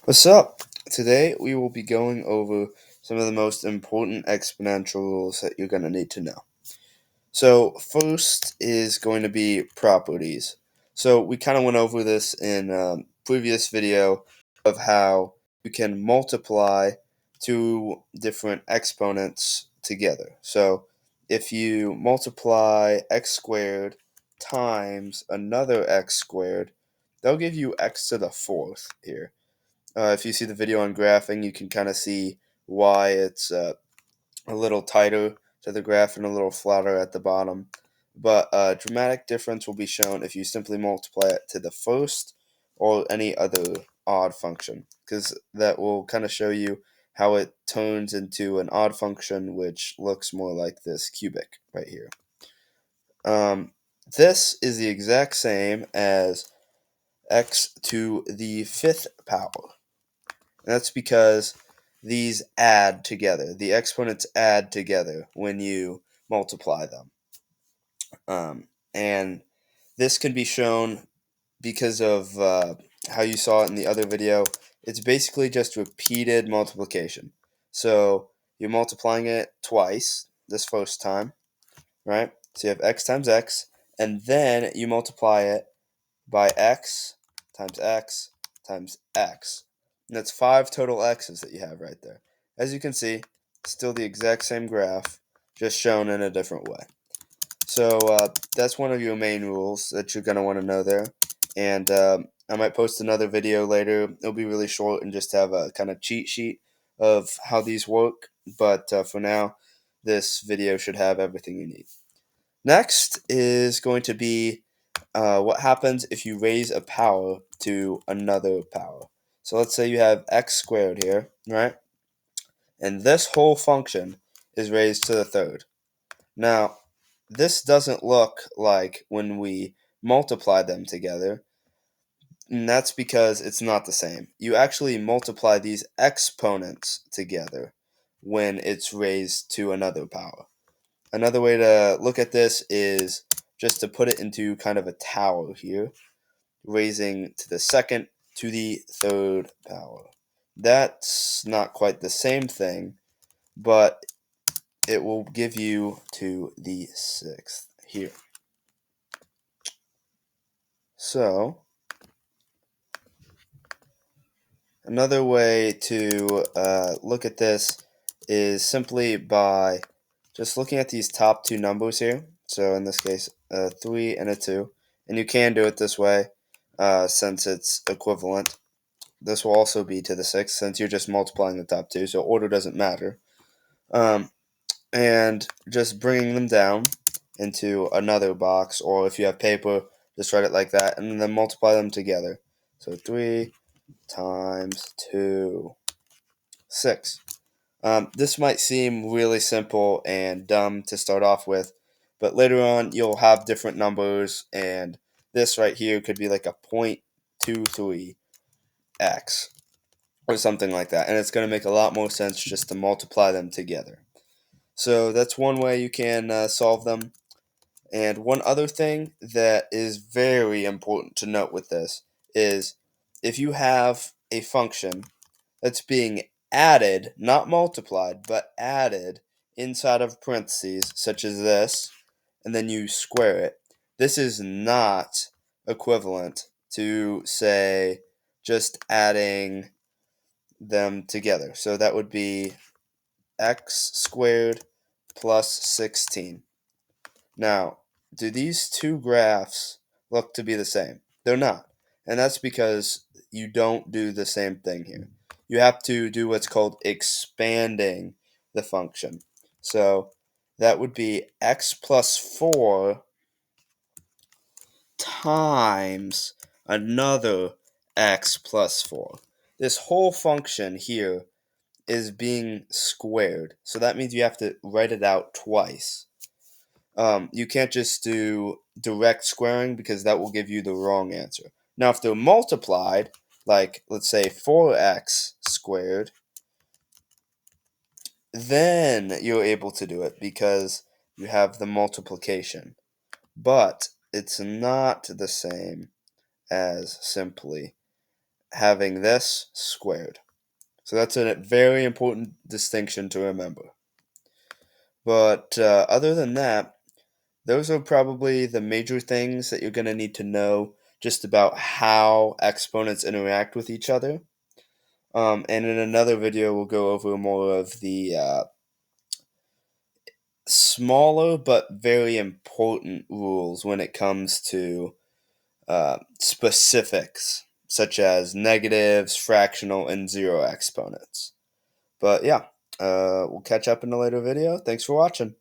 What's up? Today we will be going over some of the most important exponential rules that you're going to need to know. So first is going to be properties. So we kind of went over this in a previous video of how you can multiply two different exponents together. So if you multiply x squared times another x squared, they'll give you x to the fourth here. If you see the video on graphing, you can kind of see why it's a little tighter to the graph and a little flatter at the bottom. But a dramatic difference will be shown if you simply multiply it to the first or any other odd function, because that will kind of show you how it turns into an odd function, which looks more like this cubic right here. This is the exact same as x to the fifth power. And that's because these add together. The exponents add together when you multiply them. And this can be shown because of how you saw it in the other video. It's basically just repeated multiplication. So you're multiplying it twice this first time, right? So you have x times x, and then you multiply it by x times x. And that's 5 total x's that you have right there. As you can see, still the exact same graph, just shown in a different way. So that's one of your main rules that you're going to want to know there. And I might post another video later. It'll be really short and just have a kind of cheat sheet of how these work. But for now, this video should have everything you need. Next is going to be what happens if you raise a power to another power. So let's say you have x squared here, right? And this whole function is raised to the third. Now, this doesn't look like when we multiply them together, and that's because it's not the same. You actually multiply these exponents together when it's raised to another power. Another way to look at this is just to put it into kind of a tower here, raising to the second to the third power. That's not quite the same thing, but it will give you to the sixth here. So, another way to look at this is simply by just looking at these top two numbers here. So in this case, a 3 and a 2. And you can do it this way since it's equivalent. This will also be to the sixth since you're just multiplying the top two, so order doesn't matter. And just bringing them down into another box, or if you have paper, just write it like that, and then multiply them together. So 3 times 2, 6. This might seem really simple and dumb to start off with, but later on you'll have different numbers, and this right here could be like a 0.23x or something like that, and it's going to make a lot more sense just to multiply them together. So that's one way you can solve them. And one other thing that is very important to note with this is if you have a function that's being added, not multiplied, but added inside of parentheses, such as this, and then you square it, this is not equivalent to, say, just adding them together. So that would be x squared plus 16. Now, do these two graphs look to be the same? They're not. And that's because you don't do the same thing here. You have to do what's called expanding the function. So that would be x plus 4 times another x plus 4. This whole function here is being squared. So that means you have to write it out twice. You can't just do direct squaring because that will give you the wrong answer. Now, if they're multiplied, like let's say 4x squared, then you're able to do it because you have the multiplication. But it's not the same as simply having this squared. So that's a very important distinction to remember. But other than that, those are probably the major things that you're going to need to know just about how exponents interact with each other. And in another video, we'll go over more of the smaller but very important rules when it comes to specifics, such as negatives, fractional, and zero exponents. But yeah, we'll catch up in a later video. Thanks for watching.